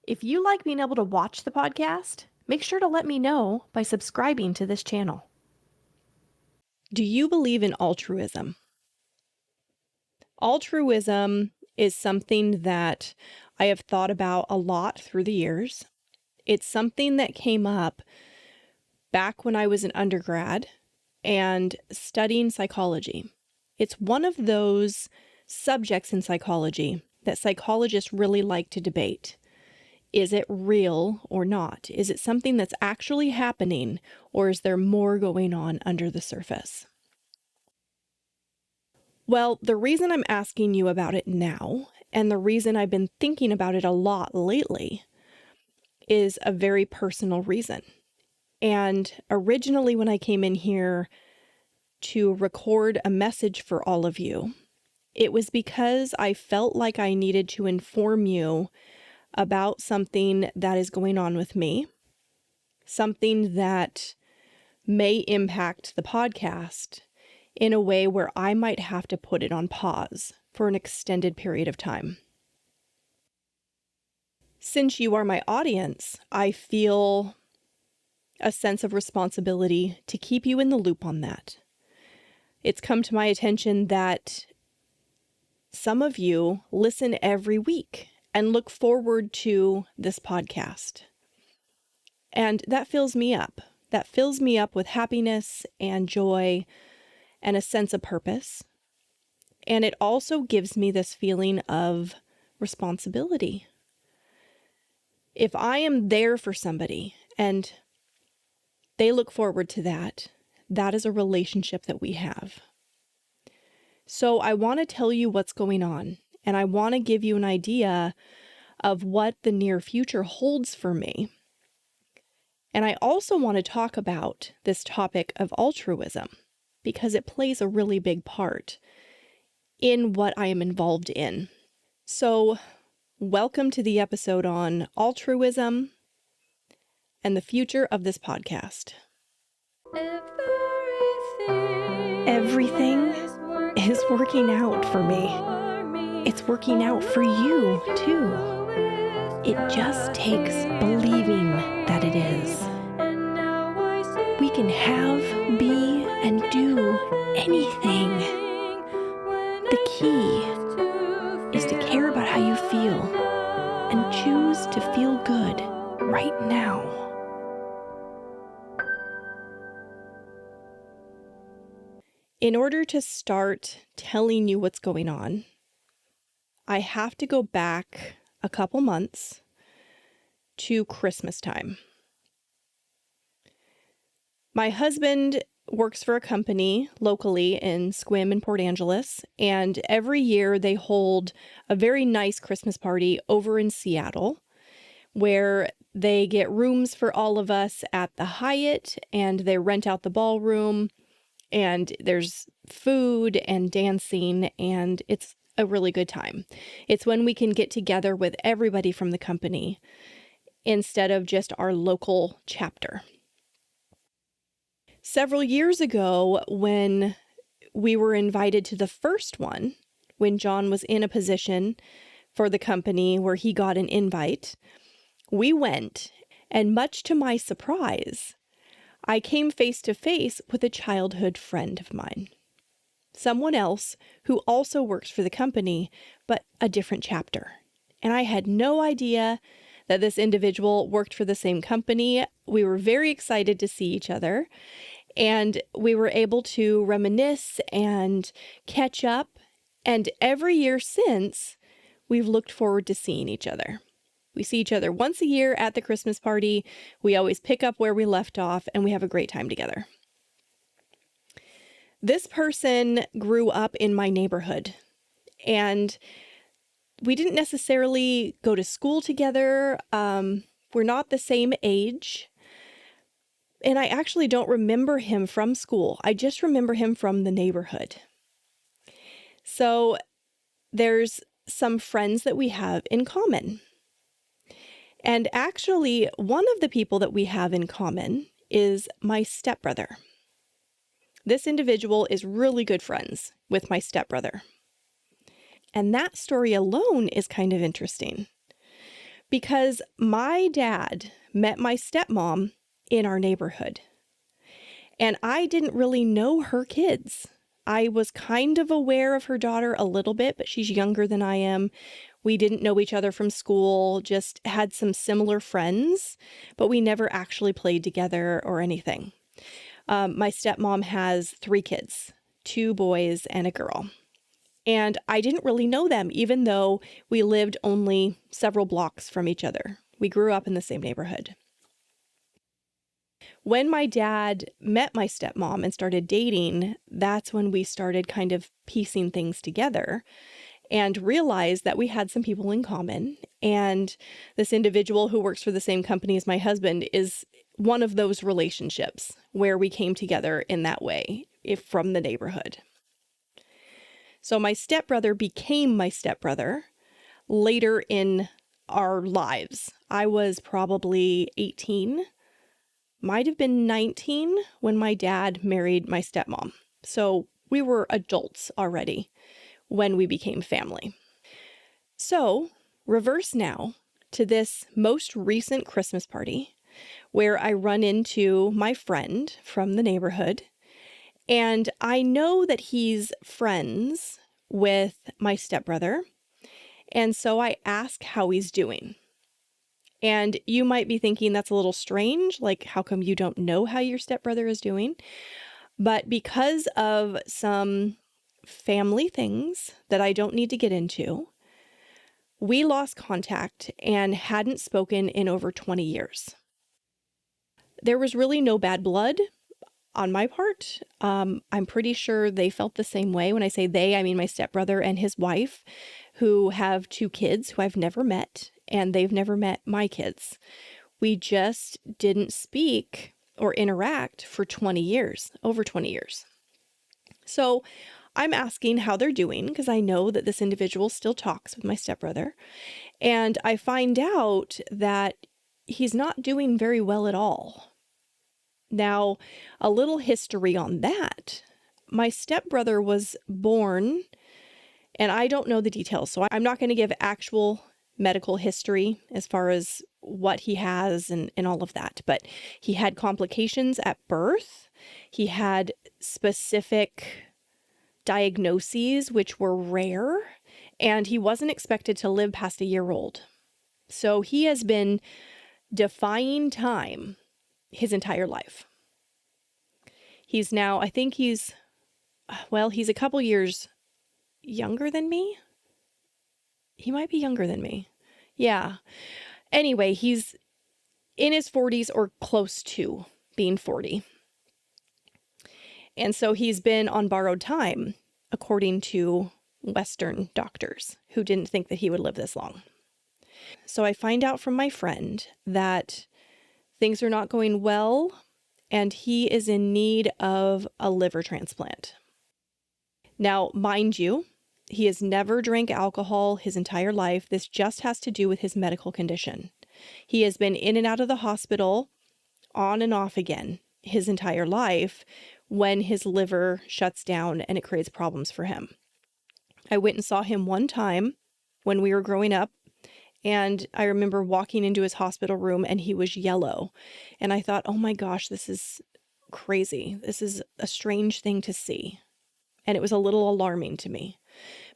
If you like being able to watch the podcast, make sure to let me know by subscribing to this channel. Do you believe in altruism? Altruism is something that I have thought about a lot through the years. It's something that came up back when I was an undergrad and studying psychology. It's one of those subjects in psychology that psychologists really like to debate. Is it real or not? Is it something that's actually happening, or is there more going on under the surface? Well, the reason I'm asking you about it now, and the reason I've been thinking about it a lot lately, is a very personal reason. And originally, when I came in here to record a message for all of you, it was because I felt like I needed to inform you about something that is going on with me, something that may impact the podcast in a way where I might have to put it on pause for an extended period of time. Since you are my audience, I feel a sense of responsibility to keep you in the loop on that. It's come to my attention that some of you listen every week and look forward to this podcast. And that fills me up. That fills me up with happiness and joy and a sense of purpose. And it also gives me this feeling of responsibility. If I am there for somebody and they look forward to that, that is a relationship that we have. So I want to tell you what's going on, and I want to give you an idea of what the near future holds for me. And I also want to talk about this topic of altruism because it plays a really big part in what I am involved in. So, welcome to the episode on altruism and the future of this podcast. Everything is working out for me. It's working out for you, too. It just takes believing that it is. We can have, be, and do anything. The key is to care about how you feel and choose to feel good right now. In order to start telling you what's going on, I have to go back a couple months to Christmas time. My husband works for a company locally in Sequim in Port Angeles, and every year they hold a very nice Christmas party over in Seattle where they get rooms for all of us at the Hyatt, and they rent out the ballroom, and there's food and dancing, and it's a really good time. It's when we can get together with everybody from the company instead of just our local chapter. Several years ago, when we were invited to the first one, when John was in a position for the company where he got an invite, we went, and much to my surprise, I came face to face with a childhood friend of mine. Someone else who also works for the company, but a different chapter. And I had no idea that this individual worked for the same company. We were very excited to see each other, and we were able to reminisce and catch up. And every year since, we've looked forward to seeing each other. We see each other once a year at the Christmas party. We always pick up where we left off, and we have a great time together. This person grew up in my neighborhood, and we didn't necessarily go to school together. We're not the same age, and I actually don't remember him from school. I just remember him from the neighborhood. So there's some friends that we have in common. And actually, one of the people that we have in common is my stepbrother. This individual is really good friends with my stepbrother. And that story alone is kind of interesting Because my dad met my stepmom in our neighborhood, and I didn't really know her kids. I was kind of aware of her daughter a little bit, but she's younger than I am. We didn't know each other from school, just had some similar friends, but we never actually played together or anything. My stepmom has 3 kids, 2 boys and a girl. And I didn't really know them, even though we lived only several blocks from each other. We grew up in the same neighborhood. When my dad met my stepmom and started dating, that's when we started kind of piecing things together and realized that we had some people in common. And this individual who works for the same company as my husband is one of those relationships where we came together in that way, from the neighborhood. So my stepbrother became my stepbrother later in our lives. I was probably 18, might have been 19 when my dad married my stepmom. So we were adults already when we became family. So reverse now to this most recent Christmas party where I run into my friend from the neighborhood, and I know that he's friends with my stepbrother. And so I ask how he's doing. And you might be thinking that's a little strange, like how come you don't know how your stepbrother is doing? But because of some family things that I don't need to get into, we lost contact and hadn't spoken in over 20 years. There was really no bad blood on my part. I'm pretty sure they felt the same way. When I say they, I mean my stepbrother and his wife, who have 2 kids who I've never met, and they've never met my kids. We just didn't speak or interact for 20 years, over 20 years. So I'm asking how they're doing because I know that this individual still talks with my stepbrother. And I find out that he's not doing very well at all. Now, a little history on that. My stepbrother was born, and I don't know the details, so I'm not going to give actual medical history as far as what he has and all of that. But he had complications at birth. He had specific diagnoses, which were rare, and he wasn't expected to live past a year old. So he has been defying time his entire life. He's now, I think he's a couple years younger than me. He might be younger than me. Yeah. Anyway, he's in his 40s or close to being 40. And so he's been on borrowed time, according to Western doctors who didn't think that he would live this long. So I find out from my friend that things are not going well, and he is in need of a liver transplant. Now, mind you, he has never drank alcohol his entire life. This just has to do with his medical condition. He has been in and out of the hospital on and off again his entire life when his liver shuts down and it creates problems for him. I went and saw him one time when we were growing up, and I remember walking into his hospital room and he was yellow. And I thought, oh my gosh, this is crazy. This is a strange thing to see. And it was a little alarming to me.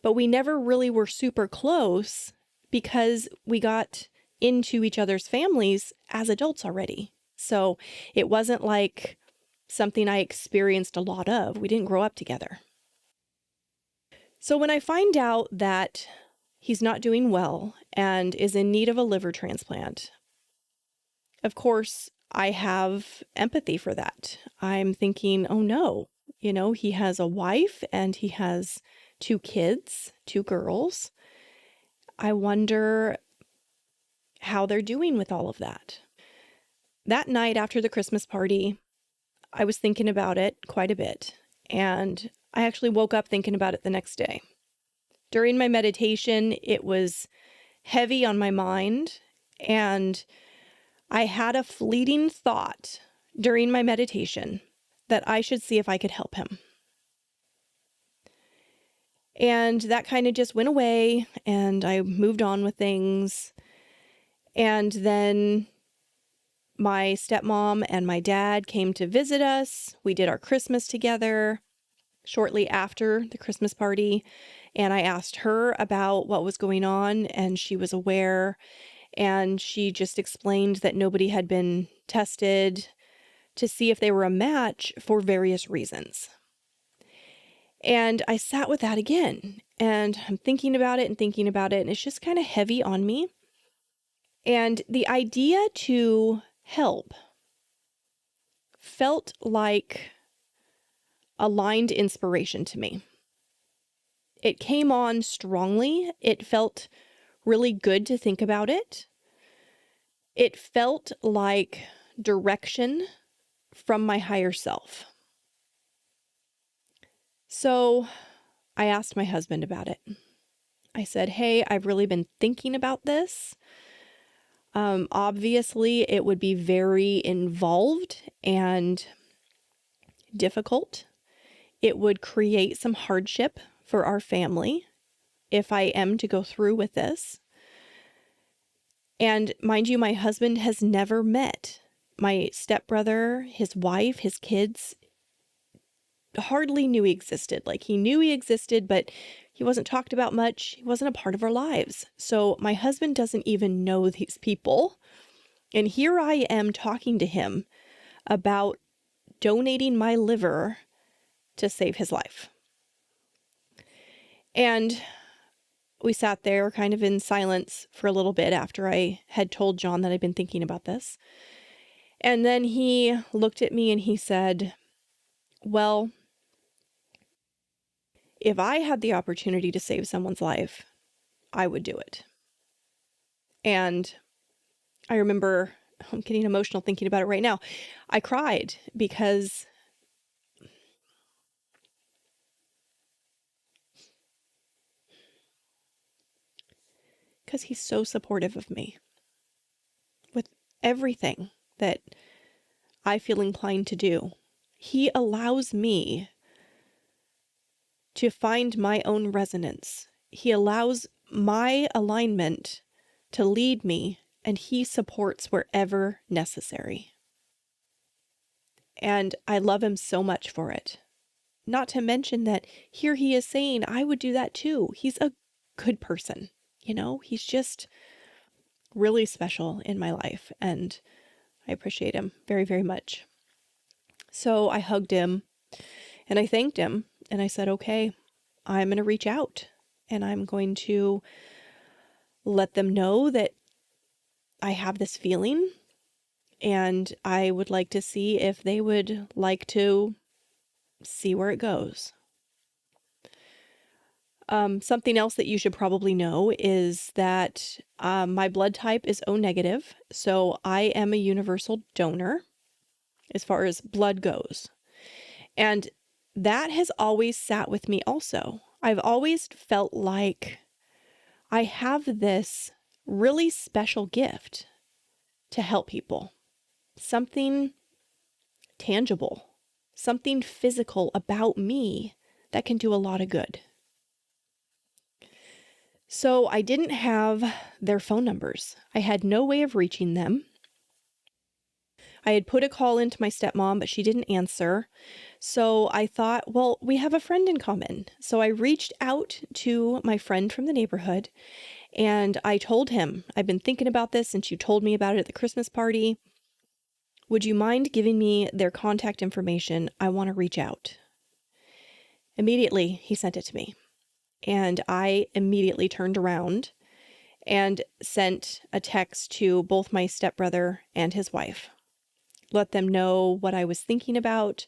But we never really were super close because we got into each other's families as adults already. So it wasn't like something I experienced a lot of. We didn't grow up together. So when I find out that he's not doing well and is in need of a liver transplant, of course, I have empathy for that. I'm thinking, oh no, he has a wife and he has 2 kids, 2 girls. I wonder how they're doing with all of that. That night after the Christmas party, I was thinking about it quite a bit, and I actually woke up thinking about it the next day. During my meditation, it was heavy on my mind, and I had a fleeting thought during my meditation that I should see if I could help him. And that kind of just went away, and I moved on with things. And then my stepmom and my dad came to visit us. We did our Christmas together shortly after the Christmas party. And I asked her about what was going on, and she was aware. And she just explained that nobody had been tested to see if they were a match for various reasons. And I sat with that again, and I'm thinking about it, and it's just kind of heavy on me. And the idea to help felt like aligned inspiration to me. It came on strongly. It felt really good to think about it. It felt like direction from my higher self. So I asked my husband about it. I said, hey, I've really been thinking about this. Obviously, it would be very involved and difficult. It would create some hardship for our family if I am to go through with this. And mind you, my husband has never met my stepbrother, his wife, his kids. Hardly knew he existed. Like, he knew he existed, but he wasn't talked about much. He wasn't a part of our lives. So my husband doesn't even know these people. And here I am talking to him about donating my liver to save his life. And we sat there kind of in silence for a little bit after I had told John that I'd been thinking about this. And then he looked at me and he said, well, if I had the opportunity to save someone's life, I would do it. And I remember, I'm getting emotional thinking about it right now. I cried because he's so supportive of me with everything that I feel inclined to do. He allows me to find my own resonance. He allows my alignment to lead me, and he supports wherever necessary. And I love him so much for it. Not to mention that here he is saying, I would do that too. He's a good person. He's just really special in my life, and I appreciate him very, very much. So I hugged him and I thanked him, and I said, okay, I'm going to reach out and I'm going to let them know that I have this feeling, and I would like to see if they would like to see where it goes. Something else that you should probably know is that my blood type is O negative, so I am a universal donor as far as blood goes. And that has always sat with me also. I've always felt like I have this really special gift to help people. Something tangible, something physical about me that can do a lot of good. So I didn't have their phone numbers. I had no way of reaching them. I had put a call into my stepmom, but she didn't answer. So I thought, well, we have a friend in common. So I reached out to my friend from the neighborhood, and I told him, I've been thinking about this since you told me about it at the Christmas party. Would you mind giving me their contact information? I want to reach out. Immediately, he sent it to me. And I immediately turned around and sent a text to both my stepbrother and his wife. Let them know what I was thinking about,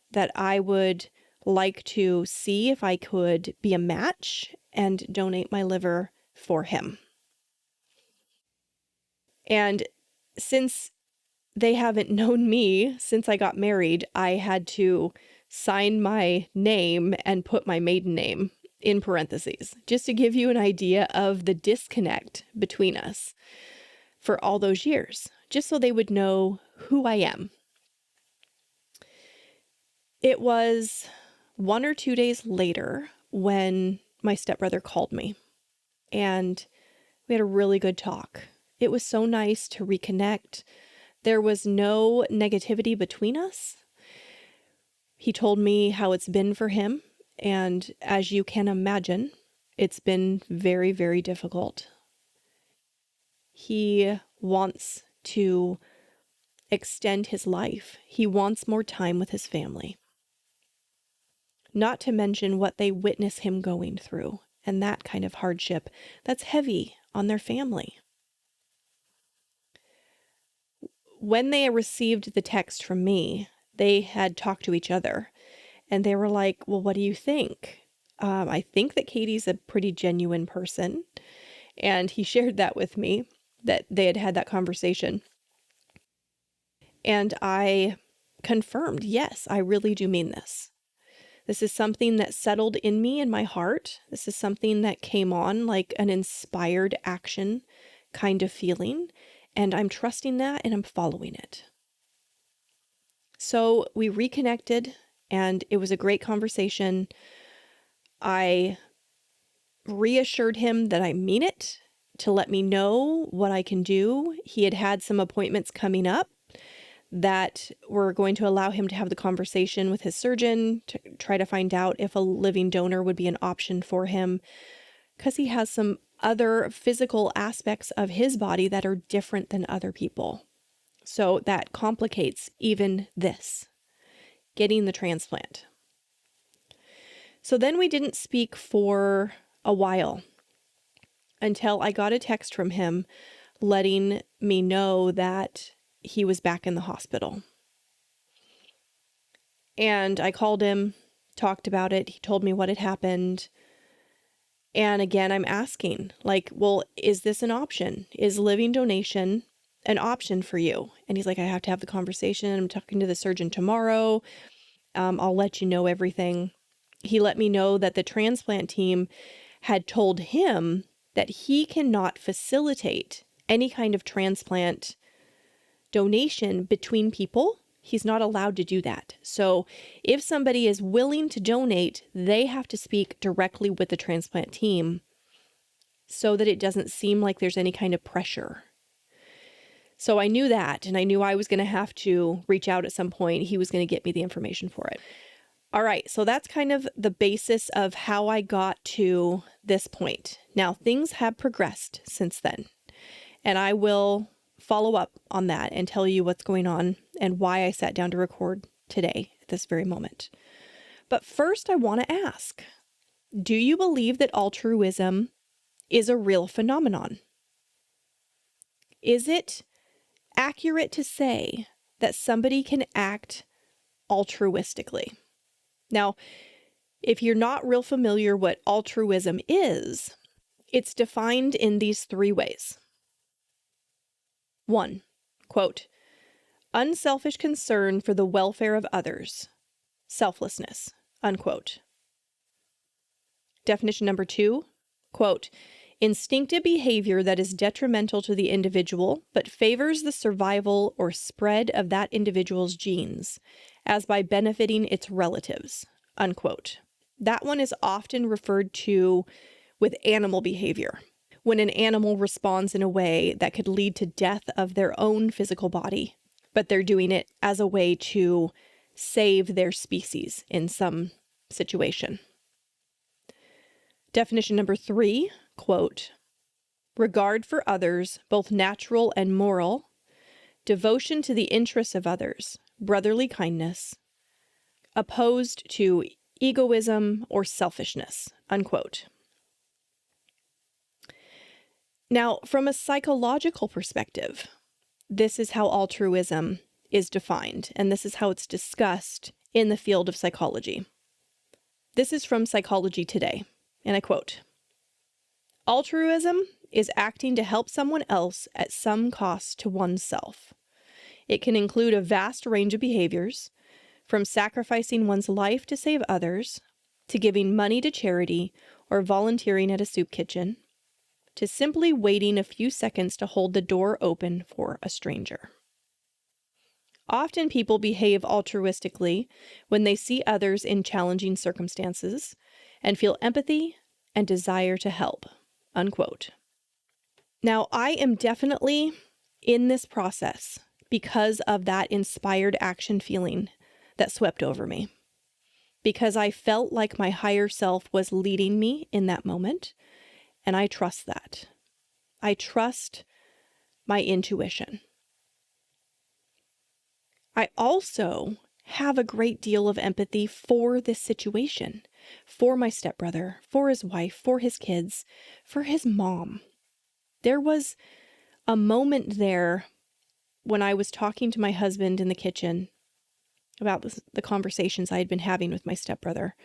that I would like to see if I could be a match and donate my liver for him. And since they haven't known me since I got married, I had to sign my name and put my maiden name in parentheses, just to give you an idea of the disconnect between us for all those years, just so they would know who I am. It was 1 or 2 days later when my stepbrother called me, and we had a really good talk. It was so nice to reconnect. There was no negativity between us. He told me how it's been for him, and as you can imagine, it's been very, very difficult. He wants to extend his life. He wants more time with his family. Not to mention what they witness him going through, and that kind of hardship that's heavy on their family. When they received the text from me, they had talked to each other, and they were like, well, what do you think? I think that Katie's a pretty genuine person. And he shared that with me, that they had had that conversation. And I confirmed, yes, I really do mean this. This is something that settled in me in my heart. This is something that came on like an inspired action kind of feeling. And I'm trusting that and I'm following it. So we reconnected and it was a great conversation. I reassured him that I mean it, to let me know what I can do. He had had some appointments coming up that were going to allow him to have the conversation with his surgeon to try to find out if a living donor would be an option for him, because he has some other physical aspects of his body that are different than other people. So that complicates even this, getting the transplant. So then we didn't speak for a while until I got a text from him letting me know that he was back in the hospital. And I called him, talked about it. He told me what had happened. And again, I'm asking, like, well, is this an option? Is living donation an option for you? And he's like, I have to have the conversation. I'm talking to the surgeon tomorrow. I'll let you know everything. He let me know that the transplant team had told him that he cannot facilitate any kind of transplant donation between people. He's not allowed to do that. So if somebody is willing to donate, they have to speak directly with the transplant team so that it doesn't seem like there's any kind of pressure. So I knew that, and I knew I was going to have to reach out at some point. He was going to get me the information for it. All right, so that's kind of the basis of how I got to this point. Now, things have progressed since then, and I will follow up on that and tell you what's going on and why I sat down to record today at this very moment. But first, I want to ask, do you believe that altruism is a real phenomenon? Is it accurate to say that somebody can act altruistically? Now, if you're not real familiar what altruism is, it's defined in these three ways. 1, quote, unselfish concern for the welfare of others, selflessness, unquote. Definition number 2, quote, instinctive behavior that is detrimental to the individual but favors the survival or spread of that individual's genes, as by benefiting its relatives, unquote. That one is often referred to with animal behavior, when an animal responds in a way that could lead to death of their own physical body, but they're doing it as a way to save their species in some situation. Definition number 3, quote, regard for others, both natural and moral, devotion to the interests of others, brotherly kindness, opposed to egoism or selfishness, unquote. Now, from a psychological perspective, this is how altruism is defined, and this is how it's discussed in the field of psychology. This is from Psychology Today, and I quote, altruism is acting to help someone else at some cost to oneself. It can include a vast range of behaviors, from sacrificing one's life to save others, to giving money to charity or volunteering at a soup kitchen, to simply waiting a few seconds to hold the door open for a stranger. Often people behave altruistically when they see others in challenging circumstances and feel empathy and desire to help, unquote. Now, I am definitely in this process because of that inspired action feeling that swept over me. Because I felt like my higher self was leading me in that moment, and I trust that. I trust my intuition. I also have a great deal of empathy for this situation, for my stepbrother, for his wife, for his kids, for his mom. There was a moment there when I was talking to my husband in the kitchen about the conversations I had been having with my stepbrother,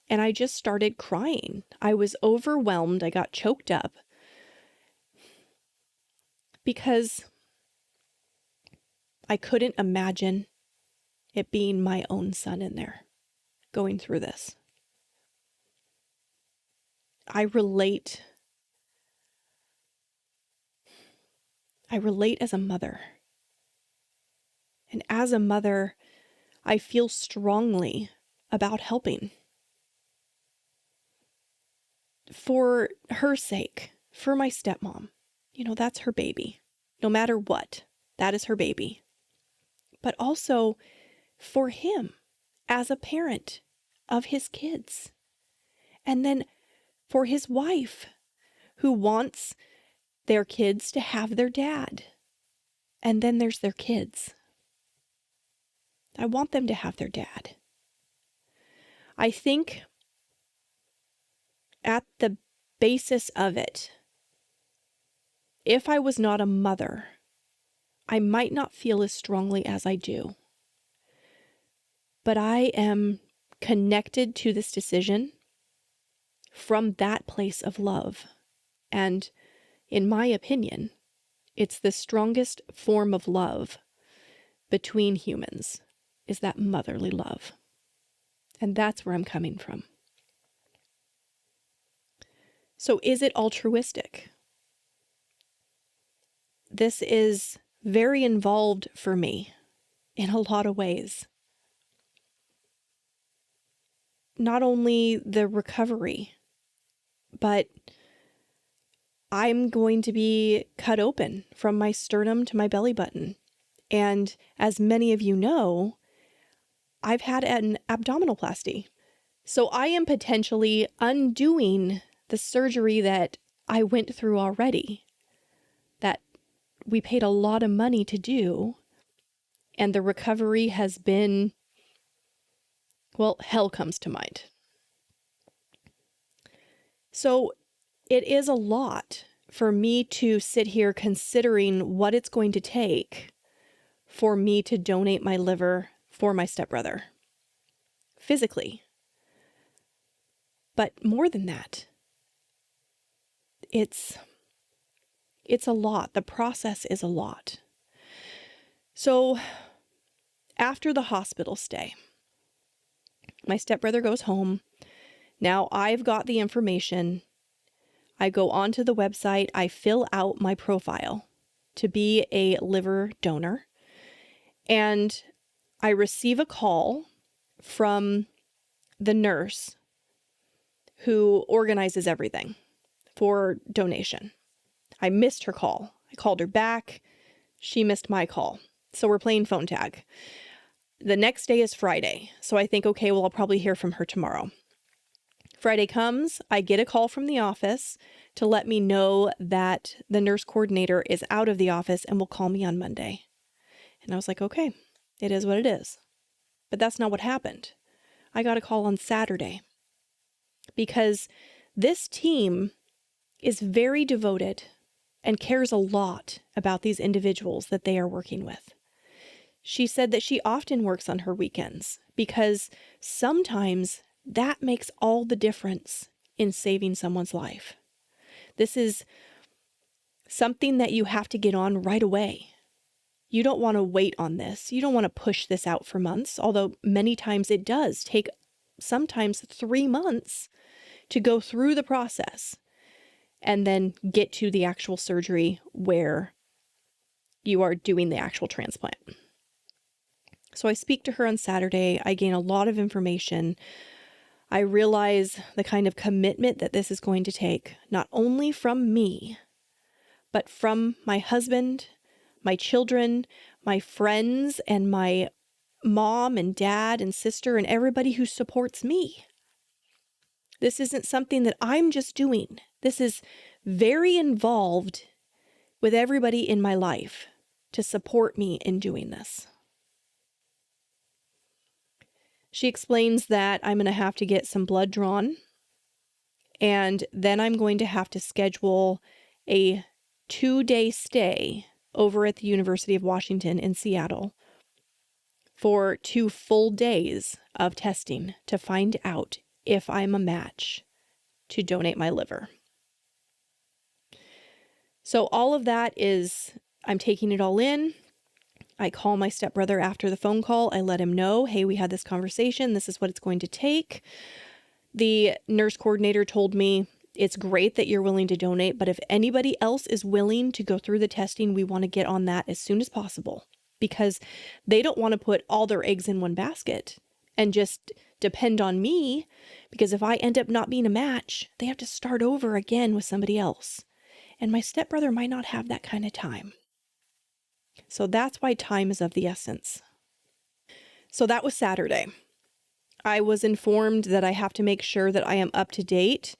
and I just started crying. I was overwhelmed. I got choked up because I couldn't imagine it being my own son in there going through this. I relate as a mother. And as a mother, I feel strongly about helping. For her sake, for my stepmom. That's her baby. No matter what, that is her baby. But also for him as a parent of his kids. And then for his wife, who wants their kids to have their dad. And then there's their kids. I want them to have their dad. I think at the basis of it, if I was not a mother, I might not feel as strongly as I do. But I am connected to this decision from that place of love. And in my opinion, it's the strongest form of love between humans, is that motherly love. And that's where I'm coming from. So is it altruistic? This is very involved for me in a lot of ways. Not only the recovery, but I'm going to be cut open from my sternum to my belly button. And as many of you know, I've had an abdominoplasty. So I am potentially undoing the surgery that I went through already, that we paid a lot of money to do. And the recovery has been, well, hell comes to mind. So it is a lot for me to sit here considering what it's going to take for me to donate my liver for my stepbrother, physically. But more than that, it's a lot. The process is a lot. So after the hospital stay, my stepbrother goes home. Now I've got the information. I go onto the website. I fill out my profile to be a liver donor. And I receive a call from the nurse who organizes everything for donation. I missed her call. I called her back. She missed my call. So we're playing phone tag. The next day is Friday. So I think, okay, well, I'll probably hear from her tomorrow. Friday comes, I get a call from the office to let me know that the nurse coordinator is out of the office and will call me on Monday. And I was like, okay, it is what it is. But that's not what happened. I got a call on Saturday because this team is very devoted and cares a lot about these individuals that they are working with. She said that she often works on her weekends because sometimes that makes all the difference in saving someone's life. This is something that you have to get on right away. You don't want to wait on this. You don't want to push this out for months, although many times it does take sometimes 3 months to go through the process and then get to the actual surgery where you are doing the actual transplant. So I speak to her on Saturday. I gain a lot of information. I realize the kind of commitment that this is going to take, not only from me, but from my husband, my children, my friends, and my mom and dad and sister and everybody who supports me. This isn't something that I'm just doing. This is very involved with everybody in my life to support me in doing this. She explains that I'm going to have to get some blood drawn, and then I'm going to have to schedule a 2-day stay over at the University of Washington in Seattle for 2 full days of testing to find out if I'm a match to donate my liver. So all of that is, I'm taking it all in. I call my stepbrother after the phone call. I let him know, hey, we had this conversation. This is what it's going to take. The nurse coordinator told me, it's great that you're willing to donate, but if anybody else is willing to go through the testing, we want to get on that as soon as possible, because they don't want to put all their eggs in one basket and just depend on me, because if I end up not being a match, they have to start over again with somebody else. And my stepbrother might not have that kind of time. So that's why time is of the essence. So that was Saturday. I was informed that I have to make sure that I am up to date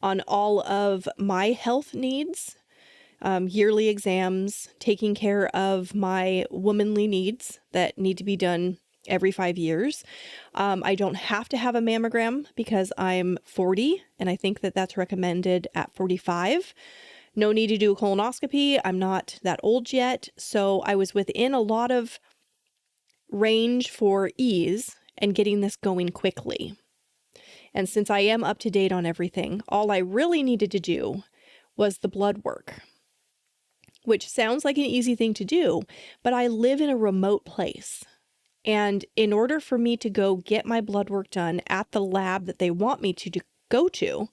on all of my health needs, yearly exams, taking care of my womanly needs that need to be done every 5 years. I don't have to have a mammogram because I'm 40, and I think that that's recommended at 45. No need to do a colonoscopy. I'm not that old yet. So I was within a lot of range for ease and getting this going quickly. And since I am up to date on everything, all I really needed to do was the blood work, which sounds like an easy thing to do, but I live in a remote place. And in order for me to go get my blood work done at the lab that they want me to go to,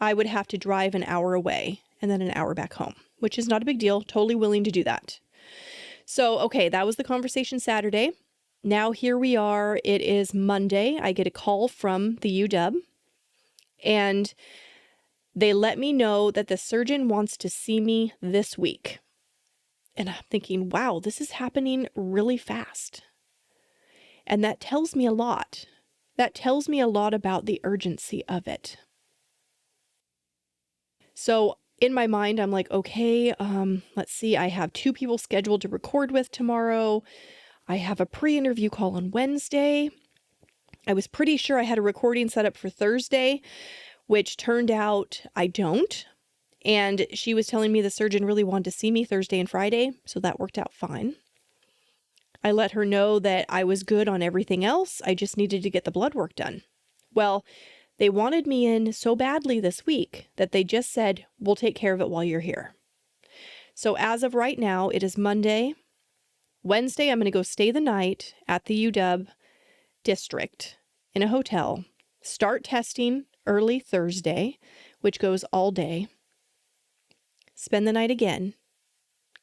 I would have to drive an hour away and then an hour back home, which is not a big deal. Totally willing to do that. So, okay, that was the conversation Saturday. Now here we are. It is Monday. I get a call from the UW, and they let me know that the surgeon wants to see me this week. And I'm thinking, wow, this is happening really fast. And that tells me a lot. That tells me a lot about the urgency of it. So in my mind, I'm like, okay, let's see. I have 2 people scheduled to record with tomorrow. I have a pre-interview call on Wednesday. I was pretty sure I had a recording set up for Thursday, which turned out I don't. And she was telling me the surgeon really wanted to see me Thursday and Friday, so that worked out fine. I let her know that I was good on everything else. I just needed to get the blood work done. Well, they wanted me in so badly this week that they just said, we'll take care of it while you're here. So as of right now, it is Monday. Wednesday, I'm going to go stay the night at the UW district in a hotel, start testing early Thursday, which goes all day, spend the night again,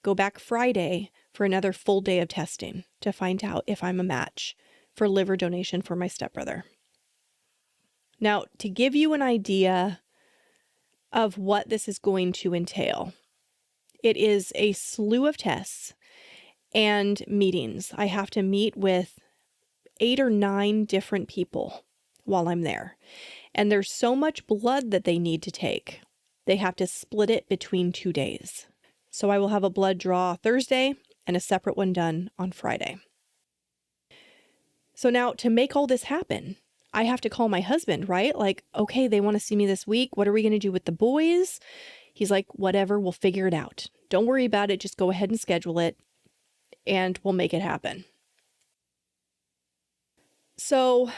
go back Friday for another full day of testing to find out if I'm a match for liver donation for my stepbrother. Now, to give you an idea of what this is going to entail, it is a slew of tests and meetings. I have to meet with 8 or 9 different people while I'm there. And there's so much blood that they need to take. They have to split it between 2 days. So I will have a blood draw Thursday and a separate one done on Friday. So now to make all this happen, I have to call my husband, right? Like, okay, they want to see me this week. What are we going to do with the boys? He's like, whatever, we'll figure it out. Don't worry about it. Just go ahead and schedule it and we'll make it happen. So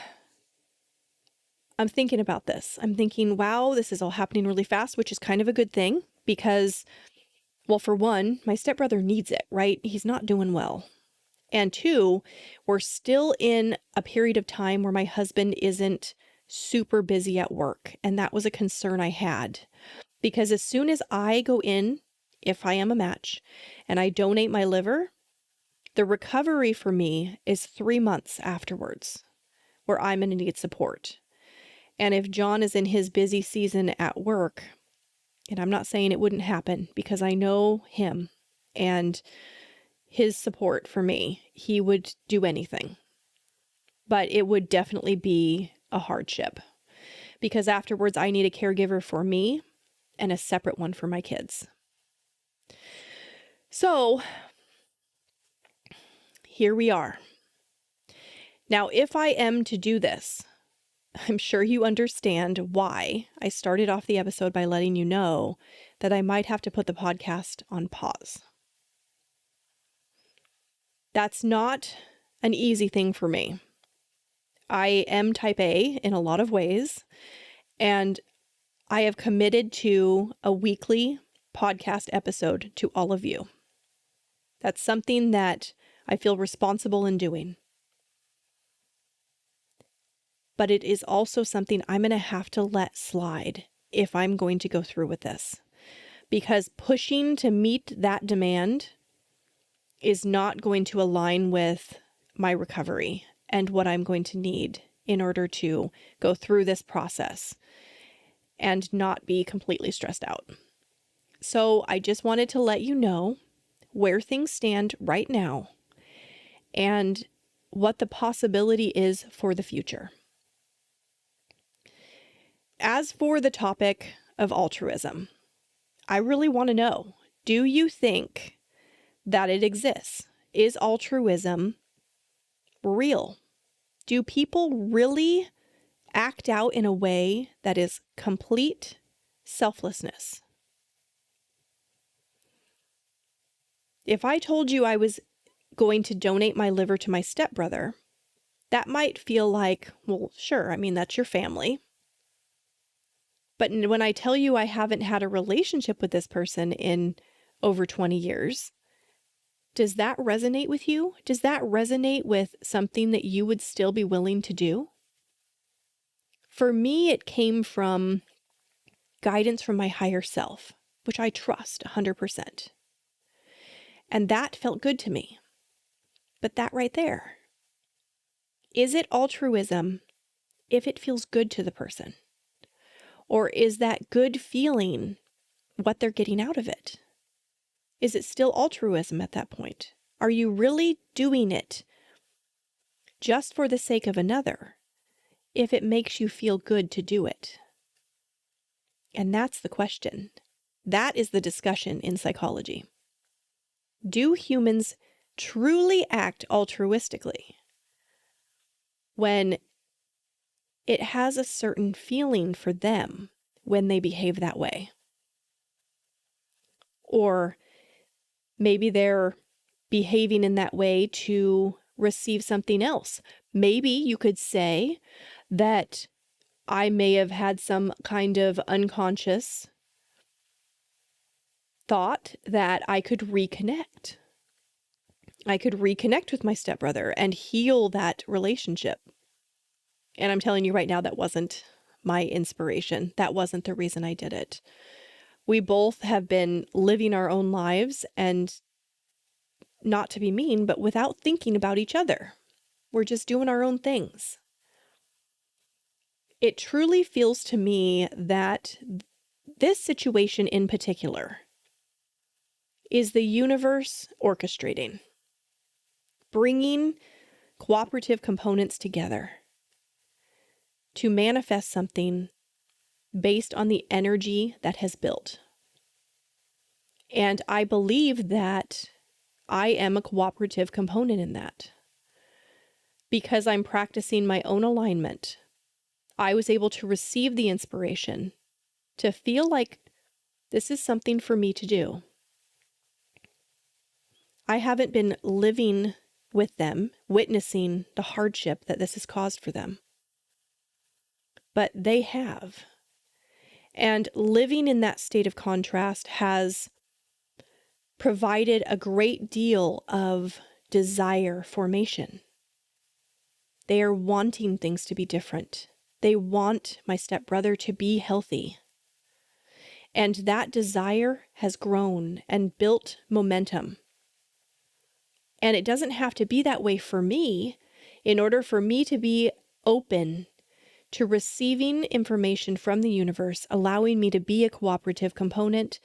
I'm thinking about this. I'm thinking, wow, this is all happening really fast, which is kind of a good thing because, well, for one, my stepbrother needs it, right? He's not doing well. And 2, we're still in a period of time where my husband isn't super busy at work. And that was a concern I had because as soon as I go in, if I am a match and I donate my liver, the recovery for me is 3 months afterwards where I'm going to need support. And if John is in his busy season at work, And I'm not saying it wouldn't happen because I know him and his support for me. He would do anything. But it would definitely be a hardship because afterwards I need a caregiver for me and a separate one for my kids. So here we are. Now, if I am to do this, I'm sure you understand why I started off the episode by letting you know that I might have to put the podcast on pause. That's not an easy thing for me. I am type A in a lot of ways, and I have committed to a weekly podcast episode to all of you. That's something that I feel responsible in doing. But it is also something I'm going to have to let slide if I'm going to go through with this. Because pushing to meet that demand is not going to align with my recovery and what I'm going to need in order to go through this process and not be completely stressed out. So I just wanted to let you know where things stand right now and what the possibility is for the future. As for the topic of altruism, I really want to know, do you think that it exists? Is altruism real? Do people really act out in a way that is complete selflessness? If I told you I was going to donate my liver to my stepbrother, that might feel like, well, sure, I mean, that's your family. But when I tell you I haven't had a relationship with this person in over 20 years, does that resonate with you? Does that resonate with something that you would still be willing to do? For me, it came from guidance from my higher self, which I trust 100%. And that felt good to me. But that right there, is it altruism if it feels good to the person? Or is that good feeling what they're getting out of it? Is it still altruism at that point? Are you really doing it just for the sake of another if it makes you feel good to do it? And that's the question. That is the discussion in psychology. Do humans truly act altruistically when it has a certain feeling for them when they behave that way? Or maybe they're behaving in that way to receive something else. Maybe you could say that I may have had some kind of unconscious thought that I could reconnect. I could reconnect with my stepbrother and heal that relationship. And I'm telling you right now, that wasn't my inspiration. That wasn't the reason I did it. We both have been living our own lives, and not to be mean, but without thinking about each other. We're just doing our own things. It truly feels to me that this situation in particular is the universe orchestrating, bringing cooperative components together to manifest something based on the energy that has built. And I believe that I am a cooperative component in that. Because I'm practicing my own alignment, I was able to receive the inspiration to feel like this is something for me to do. I haven't been living with them, witnessing the hardship that this has caused for them. But they have. And living in that state of contrast has provided a great deal of desire formation. They are wanting things to be different. They want my stepbrother to be healthy. And that desire has grown and built momentum. And it doesn't have to be that way for me in order for me to be open to receiving information from the universe, allowing me to be a cooperative component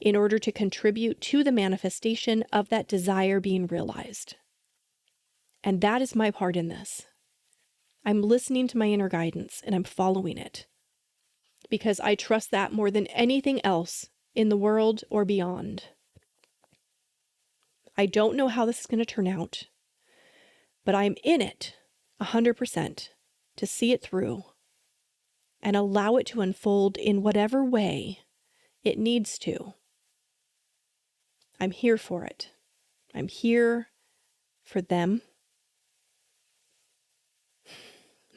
in order to contribute to the manifestation of that desire being realized. And that is my part in this. I'm listening to my inner guidance and I'm following it because I trust that more than anything else in the world or beyond. I don't know how this is going to turn out, but I'm in it 100% to see it through and allow it to unfold in whatever way it needs to. I'm here for it. I'm here for them.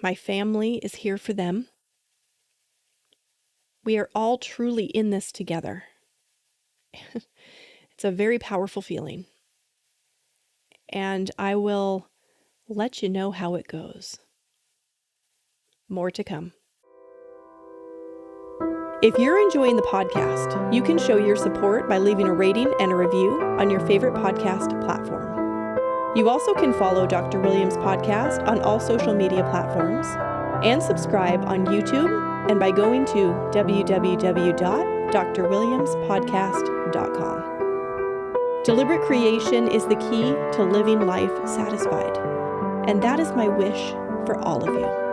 My family is here for them. We are all truly in this together. It's a very powerful feeling. And I will let you know how it goes. More to come. If you're enjoying the podcast, you can show your support by leaving a rating and a review on your favorite podcast platform. You also can follow Dr. Williams' podcast on all social media platforms and subscribe on YouTube and by going to www.drwilliamspodcast.com. Deliberate creation is the key to living life satisfied, and that is my wish for all of you.